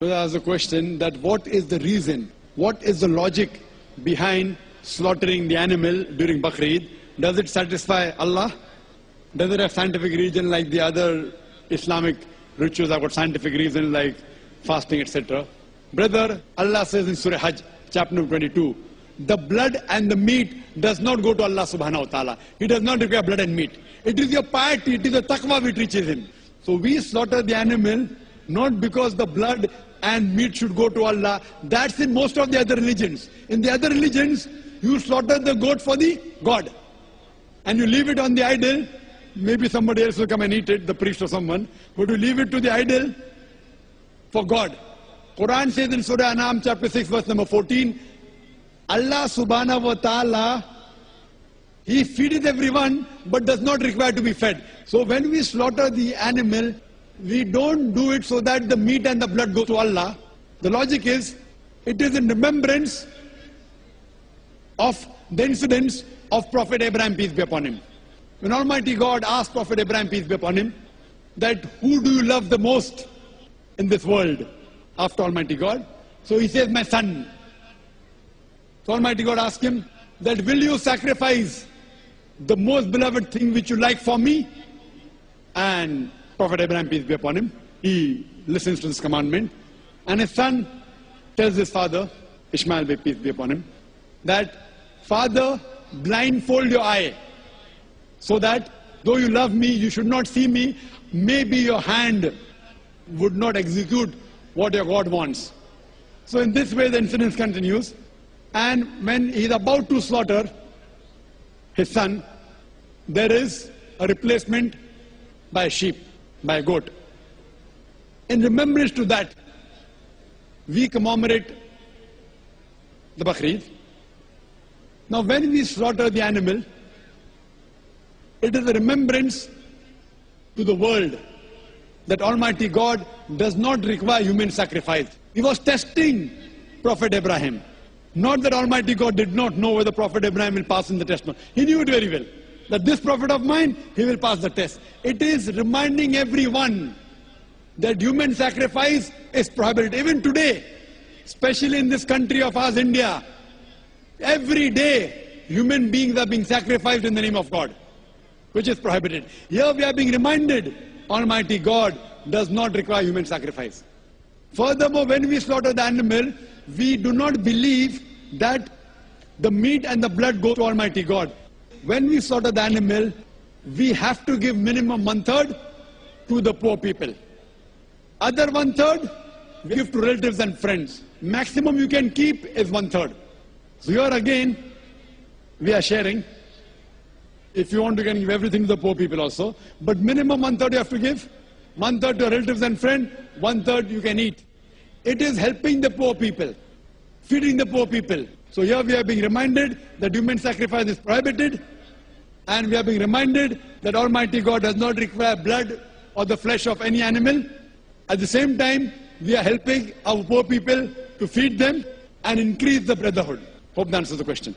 There's a question that what is the reason, what is the logic behind slaughtering the animal during Bakrid? Does it satisfy Allah? Does it have scientific reason like the other Islamic rituals have got scientific reason like fasting, etc.? Brother, Allah says in Surah Hajj, chapter number 22, the blood and the meat does not go to Allah subhanahu wa ta'ala. He does not require blood and meat. It is your piety, it is the taqwa which reaches him. So we slaughter the animal not because the blood and meat should go to Allah. That's in most of the other religions. In the other religions, you slaughter the goat for the God. And you leave it on the idol. Maybe somebody else will come and eat it, the priest or someone. But you leave it to the idol for God. Quran says in Surah An'am chapter 6 verse number 14, Allah subhanahu wa ta'ala, He feedeth everyone but does not require to be fed. So when we slaughter the animal, we don't do it so that the meat and the blood go to Allah. The logic is, it is in remembrance of the incidents of Prophet Abraham, peace be upon him. When Almighty God asked Prophet Abraham, peace be upon him, that who do you love the most in this world after Almighty God? So he says, my son. So Almighty God asked him, that will you sacrifice the most beloved thing which you like for me? And Prophet Abraham, peace be upon him, he listens to this commandment. And his son tells his father, Ishmael, peace be upon him, that father, blindfold your eye, so that though you love me, you should not see me. Maybe your hand would not execute what your God wants. So in this way the incident continues. And when he is about to slaughter his son, there is a replacement by a sheep, by a goat. In remembrance to that, we commemorate the Bakrid. Now when we slaughter the animal, it is a remembrance to the world that Almighty God does not require human sacrifice. He was testing Prophet Abraham. Not that Almighty God did not know whether Prophet Abraham will pass in the test. No. He knew it very well. That this prophet of mine, he will pass the test. It is reminding everyone that human sacrifice is prohibited. Even today, especially in this country of ours, India, every day human beings are being sacrificed in the name of God, which is prohibited. Here we are being reminded, Almighty God does not require human sacrifice. Furthermore, when we slaughter the animal, we do not believe that the meat and the blood go to Almighty God. When we slaughter the animal, we have to give minimum 1/3 to the poor people. Other 1/3 we give to relatives and friends. Maximum you can keep is 1/3. So here again, we are sharing. If you want, you can give everything to the poor people also. But minimum 1/3 you have to give. 1/3 to relatives and friends, 1/3 you can eat. It is helping the poor people, feeding the poor people. So here we are being reminded that human sacrifice is prohibited, and we are being reminded that Almighty God does not require blood or the flesh of any animal. At the same time, we are helping our poor people to feed them and increase the brotherhood. Hope that answers the question.